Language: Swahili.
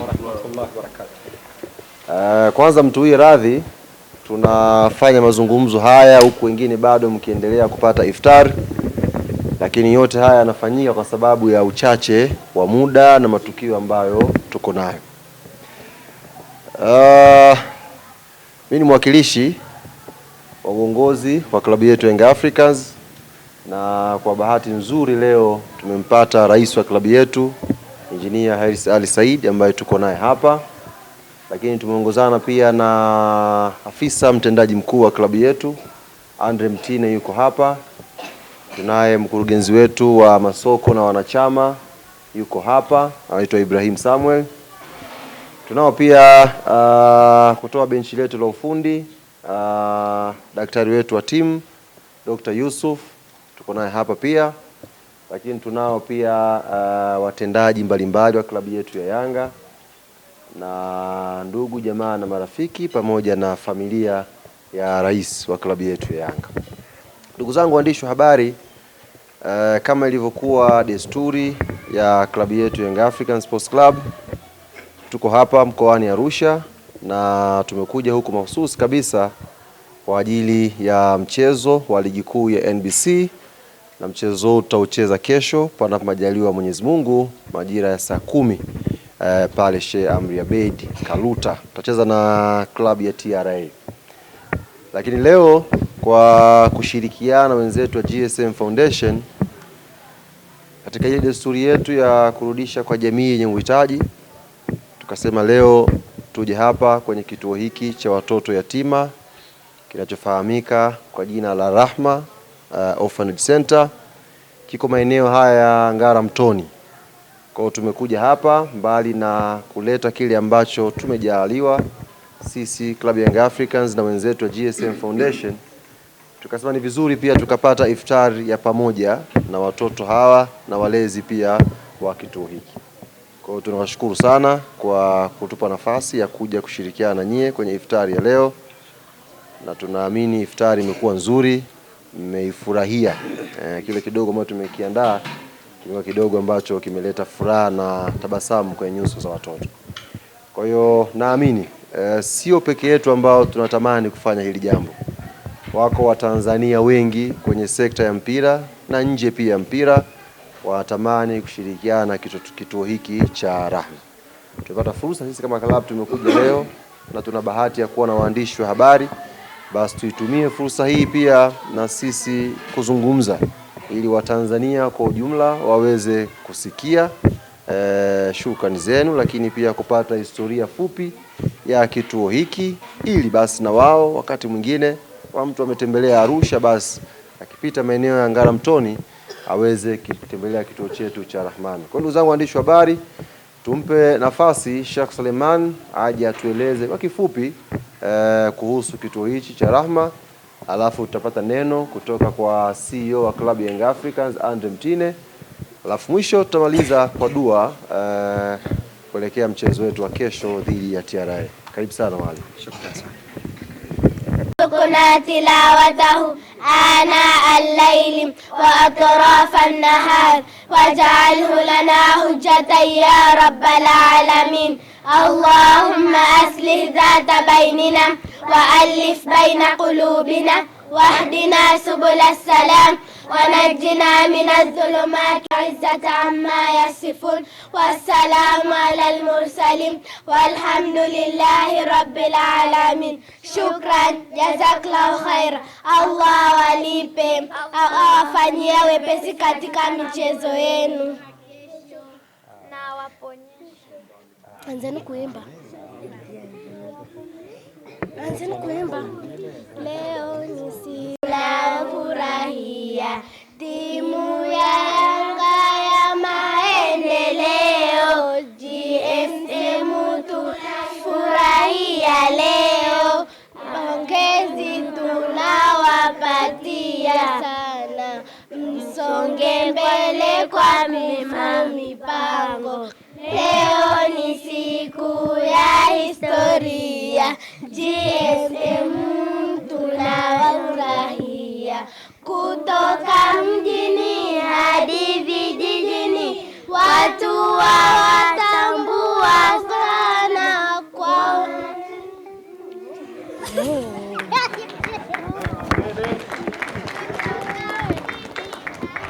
wa rahmatullahi wa barakatuh. Kwanza mtuwie radhi, tunafanya mazungumzo haya huku wengine bado mkiendelea kupata iftar, lakini yote haya yanafanyika kwa sababu ya uchache wa muda na matukio ambayo tuko nayo. Mimi ni mwakilishi wa uongozi wa klabu yetu Young Africans, na kwa bahati nzuri leo tumempata rais wa klabu yetu Engineer Hersi Ali Said ambaye tuko naye hapa, lakini tumeongozana pia na afisa mtendaji mkuu wa klabu yetu Andre Mtine yuko hapa. Tunaye mkurugenzi wetu wa masoko na wanachama yuko hapa, anaitwa Ibrahim Samuel. Tunao pia kutoa benchi letu la ufundi daktari wetu wa timu Dr. Yusuf tuko naye hapa pia, lakini tunao pia watendaji mbalimbali wa klabu yetu ya Yanga na ndugu jamaa na marafiki pamoja na familia ya rais wa klabu yetu ya Yanga. Ndugu zangu waandishi wa habari, kama ilivyokuwa desturi ya klabu yetu Young African Sports Club, tuko hapa mkoani Arusha na tumekuja huku mahususi kabisa kwa ajili ya mchezo wa ligi kuu ya NBC, na mchezo tutaucheza kesho panapo majaliwa Mwenyezi Mungu majira ya saa 10 pale Sheikh Amri Abeid Kaluta. Tutacheza na klabu ya TRA. Lakini leo kwa kushirikiana wenzetu wa GSM Foundation katika ile desturi yetu ya kurudisha kwa jamii yenye uhitaji, tukasema leo tuje hapa kwenye kituo hiki cha watoto yatima kinachofahamika kwa jina la Rahma Orphanage Center, kiko maeneo haya Ngara Mtoni. Kwa hiyo tumekuja hapa mbali na kuleta kile ambacho tumejaliwa sisi Club Young Africans na wenzetu wa GSM Foundation, tukasema ni vizuri pia tukapata iftar ya pamoja na watoto hawa na walezi pia wa kituo hiki. Kwa hiyo tunawashukuru sana kwa kutupa nafasi ya kuja kushirikiana na nyie kwenye iftari ya leo, na tunaamini iftari imekuwa nzuri, mmeifurahia. Kile kidogo ambacho tumekiandaa kilikuwa kidogo ambacho kimeleta furaha na tabasamu kwenye nyuso za watoto. Kwa hiyo naamini sio peke yetu ambao tunatamani kufanya hili jambo. Wako Watanzania wengi kwenye sekta ya mpira na nje pia mpira wanatamani kushirikiana na kituo hiki cha Rahma. Tumepata fursa sisi kama klabu, tumekuja leo na tuna bahati ya kuwa na waandishi wa habari, basi tuitumie fursa hii pia na sisi kuzungumza ili Watanzania kwa ujumla waweze kusikia shukrani zenu, lakini pia kupata historia fupi ya kituo hiki, ili basi na wao wakati mwingine wa mtu ametembelea Arusha, basi akipita maeneo ya Ngara Mtoni aweze kutembelea kituo chetu cha Rahman. Kwa ndugu zangu waandishi wa habari, tumpe nafasi Sheikh Suleiman aje atueleze kwa kifupi kuhusu kituo hichi cha Rahma, alafu tutapata neno kutoka kwa CEO wa Club Young Africans Andre Mtine, alafu mwisho tutamaliza kwa dua kuelekea mchezo wetu wa kesho dhidi ya TRA. Karibu sana wali. Shukrani sana. كنا تلاوته آناء الليل وأطراف النهار واجعله لنا حجة يا رب العالمين. اللهم أصلح ذات بيننا وألف بين قلوبنا واهدنا سبل السلام ونجنا من الظلمات عزة عما يصفون والسلام على المرسلين والحمد لله رب العالمين. شكرا, جزاك الله خير. Allah walipe, awafanyie wepesi katika michezo yenu. Na waponyeshe. Anzeni kuimba. Anzeni kuimba. Leo ni siku ya furahia timu ya Yanga ya maendeleo. GSM tunafurahia leo, pongezi tunawapatia sana, msonge mbele kwa mipango. Leo ni siku ya historia, GSM tunafurahia. Kutoka mjini hadi vijijini, watu wawatambua Oh.